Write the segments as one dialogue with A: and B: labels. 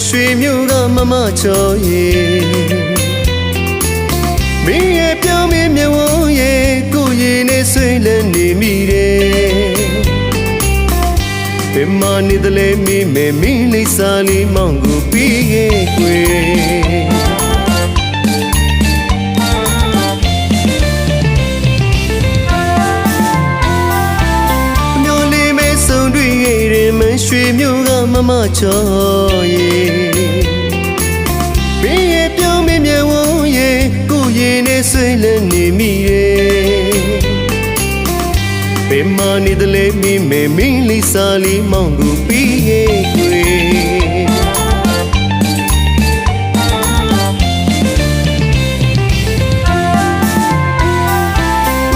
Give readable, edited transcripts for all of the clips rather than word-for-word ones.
A: ရွှေမြို့ကမမချောရဲ့မင်းရဲ့ပြောင်းမင်းမြဝရဲ့ကိုရင်နဲ့ဆွေးလန်းနေမိတယ်ဘယ်မှာနေသလဲမင်းမဲမင်းလေးစားလေးမောင်ကိုပြီးရဲ့ကွယ်ရွှေမြို့ကမမချောရဲ့ဘင်းရဲ့ပြောင်းမင်းမြဝရဲ့ကိုရင်နဲ့ဆွေးလန်းနေမိရဲ့ဘယ်မှာနေသလဲမင်းမဲမင်းလေးစားလေးမောင်ကိုပြီးရဲ့ကွယ်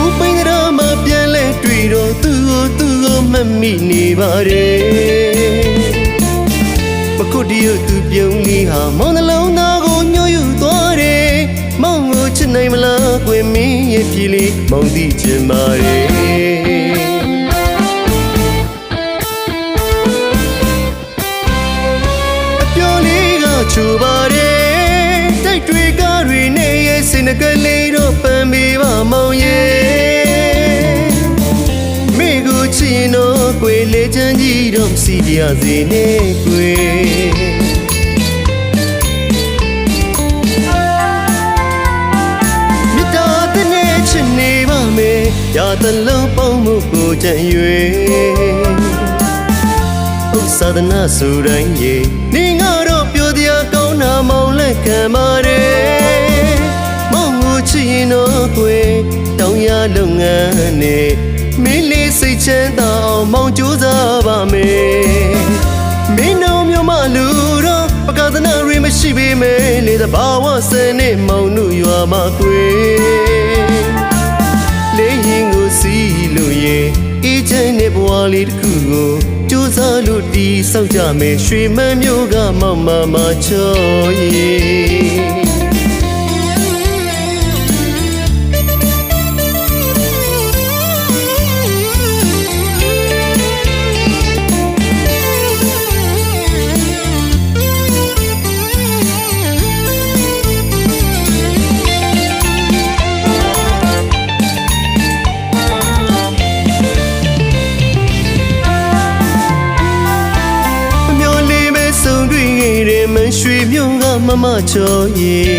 A: ဦးပိန်ရမပြန်လဲတွေ့တော့သူကိုမှတ်မိနေပါတယ်မခုတည်းသူပြုံးလေးဟာမောင်နှလုံးသားကိုညှို့ယူသွားတယ်မောင်ကိုချစ်နိုင်မလားကွယ်မင်းရဲ့ဖြီးလေးမောင်သိချင်ပါတယ်အပြောလေးကချိုပါတယ်တိုက်တွေကားတွေနဲ့ရဲ့စိတ်နှကလေးတော့ပန်းပေးပါမောင်ရဲ့ချင်တော့ကွယ်လေချမ်းကြီးတော့စီပြစေနဲ့ကွယ်မြတ်တာတဲ့နဲ့ချစ်နေပါမယ်ရာတလုံးပေါင်းမှုကိုကြံ့ရွယ်ဥစ္စာဒနာဆိုတိုင်းရဲ့နေငါတော့ပြောတရားကောင်းတာမောင်လက်ခံပါတယ်မောင်ကိုချစ်ရင်တော့ကွယ်တောင်းရလုပ်ငန်းနဲ့မင်းလေးစိတ်ချမ်းသာအောင်မောင်ကြိုးစားပါမယ်မင်းတို့မျိုးမလူတော့ပကသနာရီမရှိပေမဲ့လေတဘာဝစနဲ့မောင်တို့ရွာမှာတွေ့လေးရင်ကိုစီးလို့ရဲ့အေးချမ်းတဲ့ဘဝလေးတစ်ခုကိုကြိုးစားလို့တည်ဆောက်ကြမယ်ရွှေမန်းမျိုးကမောင်မချောရဲ့ရွှေမြို့ကမမချောရဲ့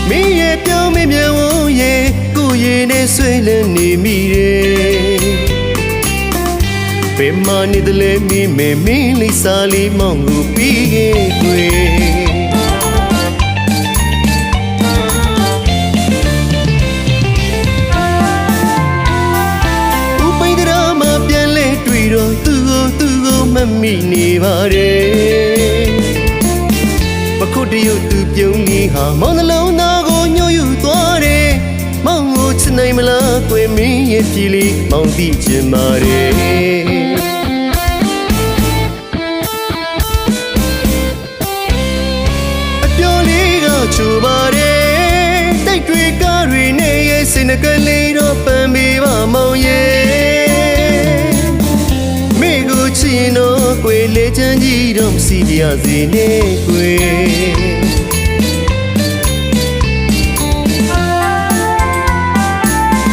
A: မင်းရဲ့ပြောင်းမင်းမြဝရဲ့ကိုရင်နဲ့ဆွေးလန်းနေမိတယ်ဘယ်မှာနေသလဲမင်းမဲမင်းလေးစားလေးမောင်ကိုပြီးရဲ့ကွယ်ဦးပိန်ဒရာမပြန်လဲတွေ့တော့သူကိုမှတ်မိနေပါတယ်မခုတည်းသူပြုံးလေးဟာမောင်နှလုံးသားကိုညှို့ယူသွားတယ်မောင်ကိုချစ်နိုင်မလားကွယ်မင်းရဲ့ဖြီးလေးမောင်သိချင်ပါတယ်အပြောလေးကချိုပါတယ်တိုက်တွေကားတွေနဲ့ရဲ့စိတ်နှကလေးတော့ပန်းပေးပါမောင်ရဲ့ချင်တော့ကွယ်လေချမ်းကြီးတော့စီပြစေနဲ့ကွယ်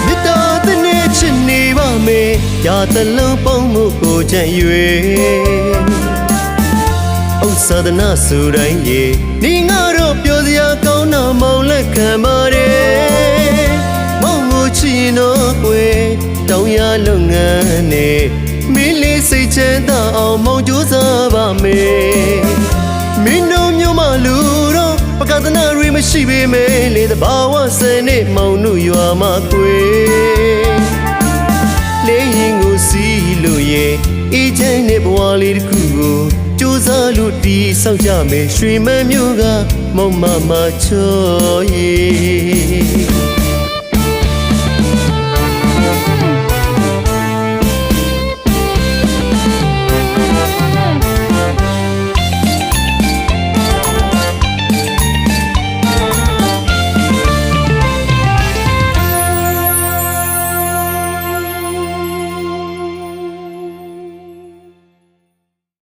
A: မြတ်တာတဲ့နဲ့ချစ်နေပါမယ်ရာတလုံးပေါင်းမှုကိုကြံ့ရွယ်ဥစ္စာဒနာဆိုတိုင်းရဲ့နေငါတော့ပြောစရာကောင်းတာမောင်လက်ခံပါတယ်မောင်ကိုချင်တော့ကွယ်တောင်းရလုပ်ငန်းနဲ့မင်းလေးစိတ်ချမ်းသာအောင်မောင်ကြိုးစားပါမယ်မင်းတို့မျိုးမလူတော့ပကသနာရီမရှိပေမဲ့လေတဘာဝစနဲ့မောင်တို့ရွာမှာတွေ့လေးရင်ကိုစီးလို့ရဲ့အေးချမ်းတဲ့ဘဝလေးတစ်ခုကိုကြိုးစားလို့တည်ဆောက်ကြမယ်ရွှေမန်းမျိုးကမောင်မချောရဲ့